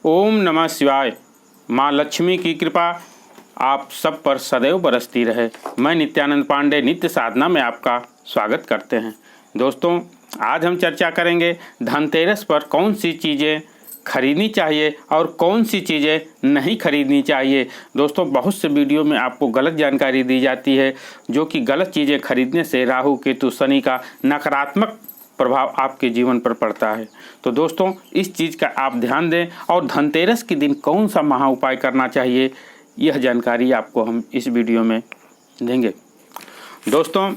ओम नमः शिवाय। माँ लक्ष्मी की कृपा आप सब पर सदैव बरसती रहे। मैं नित्यानंद पांडे नित्य साधना में आपका स्वागत करते हैं। दोस्तों, आज हम चर्चा करेंगे धनतेरस पर कौन सी चीज़ें खरीदनी चाहिए और कौन सी चीज़ें नहीं खरीदनी चाहिए। दोस्तों, बहुत से वीडियो में आपको गलत जानकारी दी जाती है, जो कि गलत चीज़ें खरीदने से राहु केतु शनि का नकारात्मक प्रभाव आपके जीवन पर पड़ता है। तो दोस्तों, इस चीज़ का आप ध्यान दें और धनतेरस के दिन कौन सा महा उपाय करना चाहिए, यह जानकारी आपको हम इस वीडियो में देंगे। दोस्तों,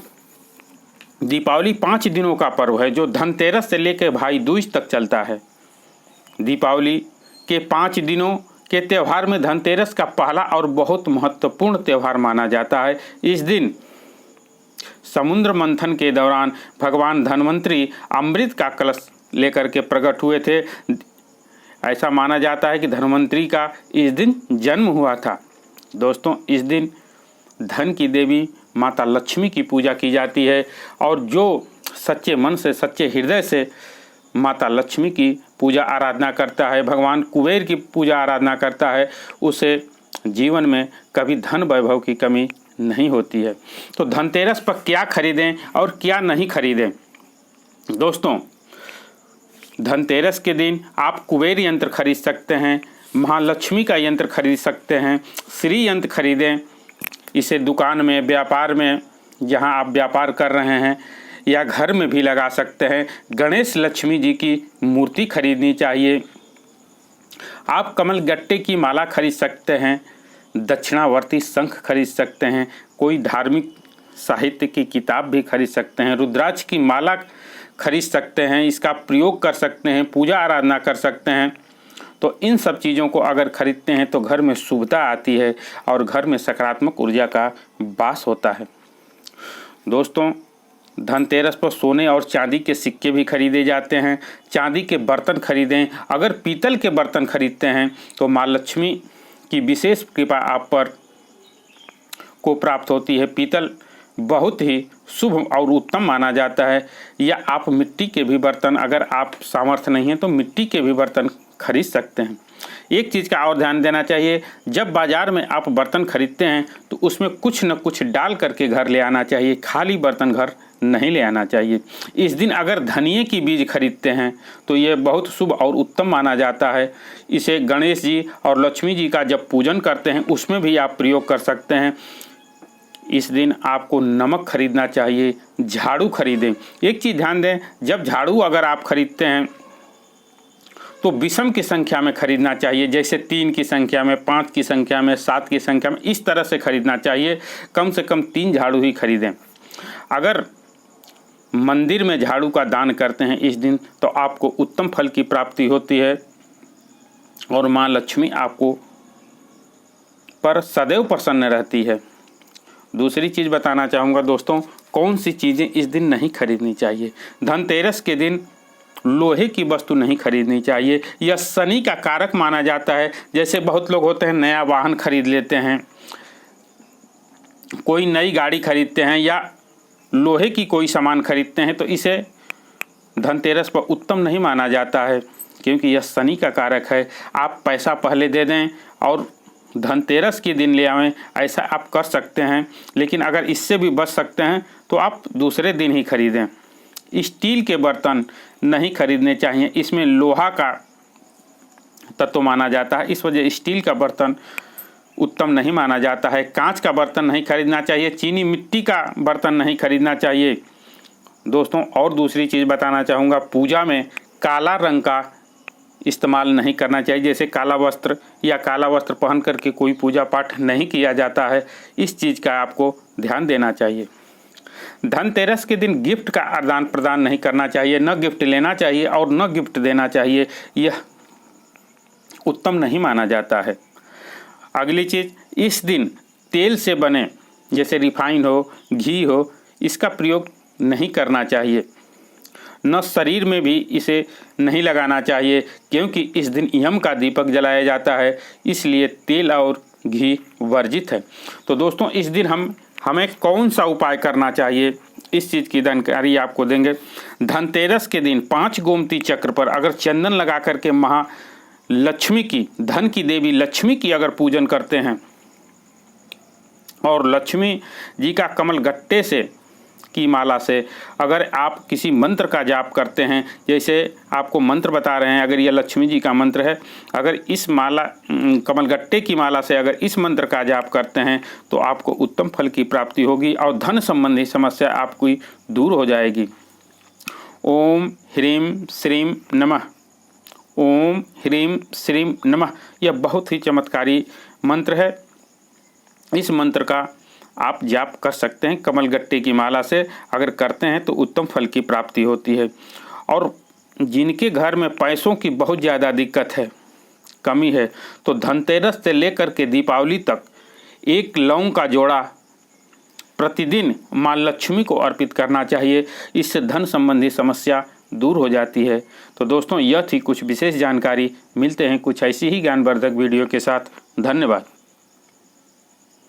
दीपावली 5 दिनों का पर्व है, जो धनतेरस से लेकर भाई दूज तक चलता है। दीपावली के 5 दिनों के त्यौहार में धनतेरस का पहला और बहुत महत्वपूर्ण त्यौहार माना जाता है। इस दिन समुद्र मंथन के दौरान भगवान धन्वंतरी अमृत का कलश लेकर के प्रकट हुए थे। ऐसा माना जाता है कि धन्वंतरी का इस दिन जन्म हुआ था। दोस्तों, इस दिन धन की देवी माता लक्ष्मी की पूजा की जाती है, और जो सच्चे मन से सच्चे हृदय से माता लक्ष्मी की पूजा आराधना करता है, भगवान कुबेर की पूजा आराधना करता है, उसे जीवन में कभी धन वैभव की कमी नहीं होती है। तो धनतेरस पर क्या खरीदें और क्या नहीं खरीदें। दोस्तों, धनतेरस के दिन आप कुबेर यंत्र खरीद सकते हैं, महालक्ष्मी का यंत्र खरीद सकते हैं, श्री यंत्र खरीदें। इसे दुकान में, व्यापार में, जहां आप व्यापार कर रहे हैं या घर में भी लगा सकते हैं। गणेश लक्ष्मी जी की मूर्ति खरीदनी चाहिए। आप कमल गट्टे की माला खरीद सकते हैं, दक्षिणावर्ती शंख खरीद सकते हैं, कोई धार्मिक साहित्य की किताब भी खरीद सकते हैं, रुद्राक्ष की माला खरीद सकते हैं, इसका प्रयोग कर सकते हैं, पूजा आराधना कर सकते हैं। तो इन सब चीज़ों को अगर खरीदते हैं तो घर में शुभता आती है और घर में सकारात्मक ऊर्जा का वास होता है। दोस्तों, धनतेरस पर सोने और चांदी के सिक्के भी खरीदे जाते हैं। चांदी के बर्तन खरीदें। अगर पीतल के बर्तन खरीदते हैं तो माँ लक्ष्मी की विशेष कृपा आप पर को प्राप्त होती है। पीतल बहुत ही शुभ और उत्तम माना जाता है। या आप मिट्टी के भी बर्तन, अगर आप सामर्थ्य नहीं है तो मिट्टी के भी बर्तन खरीद सकते हैं। एक चीज़ का और ध्यान देना चाहिए, जब बाज़ार में आप बर्तन खरीदते हैं तो उसमें कुछ न कुछ डाल करके घर ले आना चाहिए, खाली बर्तन घर नहीं ले आना चाहिए। इस दिन अगर धनिये की बीज खरीदते हैं तो ये बहुत शुभ और उत्तम माना जाता है। इसे गणेश जी और लक्ष्मी जी का जब पूजन करते हैं उसमें भी आप प्रयोग कर सकते हैं। इस दिन आपको नमक खरीदना चाहिए, झाड़ू खरीदें। एक चीज़ ध्यान दें, जब झाड़ू अगर आप खरीदते हैं तो विषम की संख्या में खरीदना चाहिए, जैसे 3 की संख्या में, 5 की संख्या में, 7 की संख्या में, इस तरह से खरीदना चाहिए। कम से कम 3 झाड़ू ही खरीदें। अगर मंदिर में झाड़ू का दान करते हैं इस दिन तो आपको उत्तम फल की प्राप्ति होती है और माँ लक्ष्मी आपको पर सदैव प्रसन्न रहती है। दूसरी चीज़ बताना चाहूँगा दोस्तों, कौन सी चीज़ें इस दिन नहीं खरीदनी चाहिए। धनतेरस के दिन लोहे की वस्तु नहीं खरीदनी चाहिए। यह शनि का कारक माना जाता है। जैसे बहुत लोग होते हैं नया वाहन खरीद लेते हैं, कोई नई गाड़ी खरीदते हैं या लोहे की कोई सामान खरीदते हैं, तो इसे धनतेरस पर उत्तम नहीं माना जाता है, क्योंकि यह शनि का कारक है। आप पैसा पहले दे दें और धनतेरस के दिन ले आवें, ऐसा आप कर सकते हैं। लेकिन अगर इससे भी बच सकते हैं तो आप दूसरे दिन ही खरीदें। स्टील के बर्तन नहीं खरीदने चाहिए, इसमें लोहा का तत्व माना जाता है, इस वजह स्टील का बर्तन उत्तम नहीं माना जाता है। कांच का बर्तन नहीं खरीदना चाहिए, चीनी मिट्टी का बर्तन नहीं खरीदना चाहिए। दोस्तों, और दूसरी चीज़ बताना चाहूँगा, पूजा में काला रंग का इस्तेमाल नहीं करना चाहिए। जैसे काला वस्त्र या काला वस्त्र पहन करके कोई पूजा पाठ नहीं किया जाता है, इस चीज़ का आपको ध्यान देना चाहिए। धनतेरस के दिन गिफ्ट का आदान प्रदान नहीं करना चाहिए, न गिफ्ट लेना चाहिए और न गिफ्ट देना चाहिए, यह उत्तम नहीं माना जाता है। अगली चीज़, इस दिन तेल से बने जैसे रिफाइन हो, घी हो, इसका प्रयोग नहीं करना चाहिए। न शरीर में भी इसे नहीं लगाना चाहिए, क्योंकि इस दिन यम का दीपक जलाया जाता है, इसलिए तेल और घी वर्जित है। तो दोस्तों, इस दिन हमें कौन सा उपाय करना चाहिए, इस चीज़ की जानकारी आपको देंगे। धनतेरस के दिन 5 गोमती चक्र पर अगर चंदन लगा करके लक्ष्मी की, धन की देवी लक्ष्मी की अगर पूजन करते हैं और लक्ष्मी जी का कमल गट्टे से की माला से अगर आप किसी मंत्र का जाप करते हैं, जैसे आपको मंत्र बता रहे हैं, अगर यह लक्ष्मी जी का मंत्र है, अगर इस माला कमलगट्टे की माला से अगर इस मंत्र का जाप करते हैं तो आपको उत्तम फल की प्राप्ति होगी और धन संबंधी समस्या आपकी दूर हो जाएगी। ओम ह्रीं श्रीं नमः, ओम ह्रीं श्रीं नमः। यह बहुत ही चमत्कारी मंत्र है। इस मंत्र का आप जाप कर सकते हैं कमलगट्टे की माला से, अगर करते हैं तो उत्तम फल की प्राप्ति होती है। और जिनके घर में पैसों की बहुत ज़्यादा दिक्कत है, कमी है, तो धनतेरस से लेकर के दीपावली तक एक लौंग का जोड़ा प्रतिदिन माँ लक्ष्मी को अर्पित करना चाहिए। इससे धन संबंधी समस्या दूर हो जाती है। तो दोस्तों, यह थी कुछ विशेष जानकारी। मिलते हैं कुछ ऐसी ही ज्ञानवर्धक वीडियो के साथ। धन्यवाद।